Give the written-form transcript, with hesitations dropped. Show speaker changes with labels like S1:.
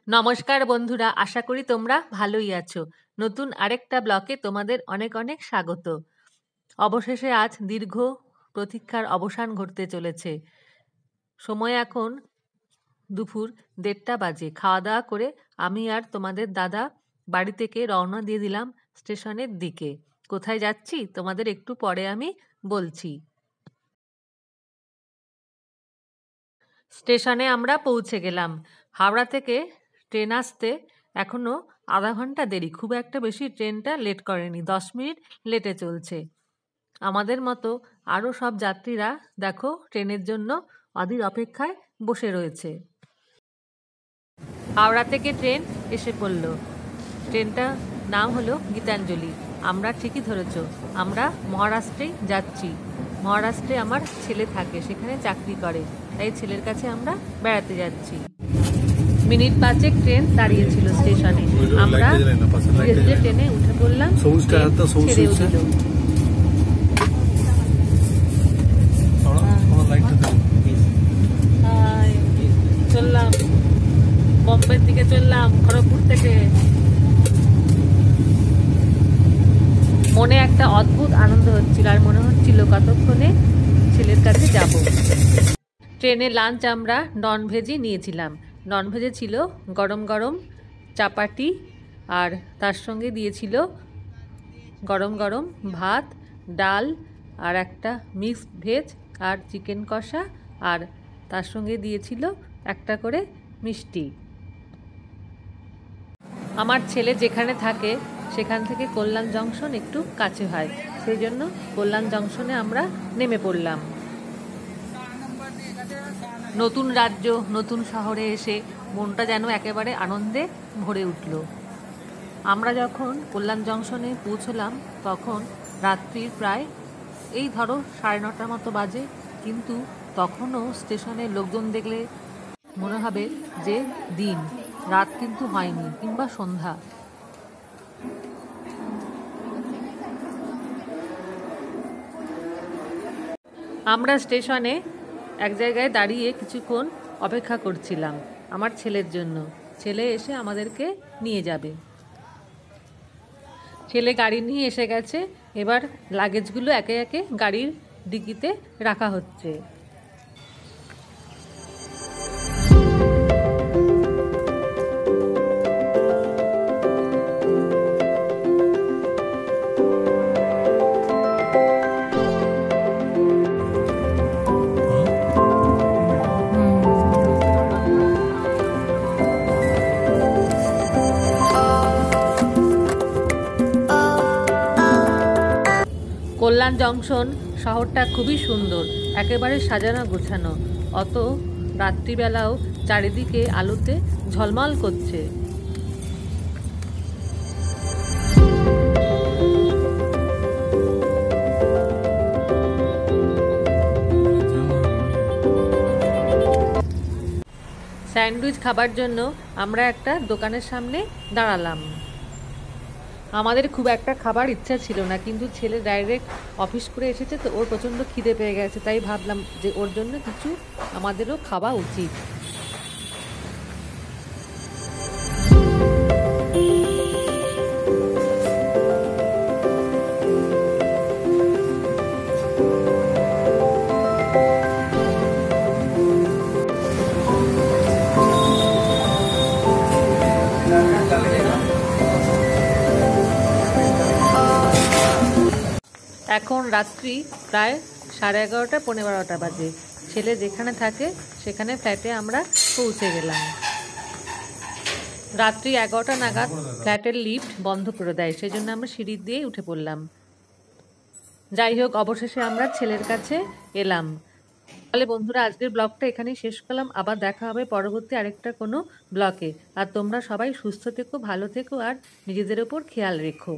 S1: নমস্কার বন্ধুরা, আশা করি তোমরা ভালোই আছো। নতুন আরেকটা ব্লকে তোমাদের অনেক অনেক স্বাগত। অবশেষে আজ দীর্ঘ প্রতীক্ষার অবসান ঘটতে চলেছে। সময় এখন দুপুর 1:30 বাজে। খাওয়া দাওয়া করে আমি আর তোমাদের দাদা বাড়ি থেকে রওনা দিয়ে দিলাম স্টেশনের দিকে। কোথায় যাচ্ছি তোমাদের একটু পরে আমি বলছি। স্টেশনে আমরা পৌঁছে গেলাম। হাওড়া থেকে ট্রেন আসতে এখনো আধা ঘন্টা দেরি। খুব একটা বেশি ট্রেনটা লেট করেনি, 10 মিনিট লেটে চলছে। আমাদের মতো আরও সব যাত্রীরা দেখো ট্রেনের জন্য অধীর অপেক্ষায় বসে রয়েছে। হাওড়া থেকে ট্রেন এসে পড়ল। ট্রেনটার নাম হলো গীতাঞ্জলি। আমরা ঠিকই ধরেছ, আমরা মহারাষ্ট্রেই যাচ্ছি। মহারাষ্ট্রে আমার ছেলে থাকে, সেখানে চাকরি করে, তাই ছেলের কাছে আমরা বেড়াতে যাচ্ছি। মিনিট 5 ট্রেন দাঁড়িয়েছিল স্টেশনে। আমরা ধীরে ধীরে ট্রেনে উঠে পড়লাম। ছেড়েও দিল। চললাম বম্বের দিকে, চললাম খড়গপুর থেকে। মনে একটা অদ্ভুত আনন্দ হচ্ছিল, আর মনে হচ্ছিল কতক্ষণে ছেলের কাছে যাব। ট্রেনে লাঞ্চ আমরা ননভেজই নিয়েছিলাম। ননভেজে ছিল গরম গরম চাপাটি, আর তার সঙ্গে দিয়েছিল গরম গরম ভাত, ডাল, আর একটা মিক্সড ভেজ আর চিকেন কষা, আর তার সঙ্গে দিয়েছিল একটা করে মিষ্টি। আমার ছেলে যেখানে থাকে সেখান থেকে কল্যাণ জংশন একটু কাছে হয়, সেই জন্য কল্যাণ জংশনে আমরা নেমে পড়লাম। নতুন রাজ্য, নতুন শহরে এসে মনটা যেন একেবারে আনন্দে ভরে উঠল। আমরা যখন কল্যাণ জংশনে পৌঁছলাম তখন রাত্রির প্রায় এই ধরো 9:30 মতো বাজে, কিন্তু তখনও স্টেশনে লোকজন দেখলে মনে হবে যে দিন, রাত কিন্তু হয়নি, কিংবা সন্ধ্যা। আমরা স্টেশনে এক জায়গায় দাঁড়িয়ে কিছুক্ষণ অপেক্ষা করছিলাম আমার ছেলের জন্য। ছেলে এসে আমাদেরকে নিয়ে যাবে। ছেলে গাড়ি নিয়ে এসে গেছে। এবার লাগেজগুলো একে একে গাড়ির ডিকিতে রাখা হচ্ছে। কল্যাণ জংশন শহরটা খুবই সুন্দর, একেবারে সাজানো গোছানো। অত রাত্রিবেলাও চারিদিকে আলোতে ঝলমল করছে। স্যান্ডউইচ খাবার জন্য আমরা একটা দোকানের সামনে দাঁড়ালাম। আমাদের খুব একটা খাবার ইচ্ছা ছিল না, কিন্তু ছেলে ডাইরেক্ট অফিস করে এসেছে তো ওর প্রচণ্ড খিদে পেয়ে গেছে, তাই ভাবলাম যে ওর জন্য কিছু আমাদেরও খাওয়া উচিত। এখন রাত্রি প্রায় 11:30 পৌনে 12টা বাজে। ছেলে যেখানে থাকে সেখানে ফ্ল্যাটে আমরা পৌঁছে গেলাম। রাত্রি 11টা নাগাদ ফ্ল্যাটের লিফট বন্ধ করে দেয়, সেই জন্য আমরা সিঁড়ি দিয়েই উঠে পড়লাম। যাই হোক, অবশেষে আমরা ছেলের কাছে এলাম। তাহলে বন্ধুরা, আজকের ব্লগটা এখানেই শেষ করলাম। আবার দেখা হবে পরবর্তী আরেকটা কোনো ব্লগে। আর তোমরা সবাই সুস্থ থেকো, ভালো থেকো, আর নিজেদের ওপর খেয়াল রেখো।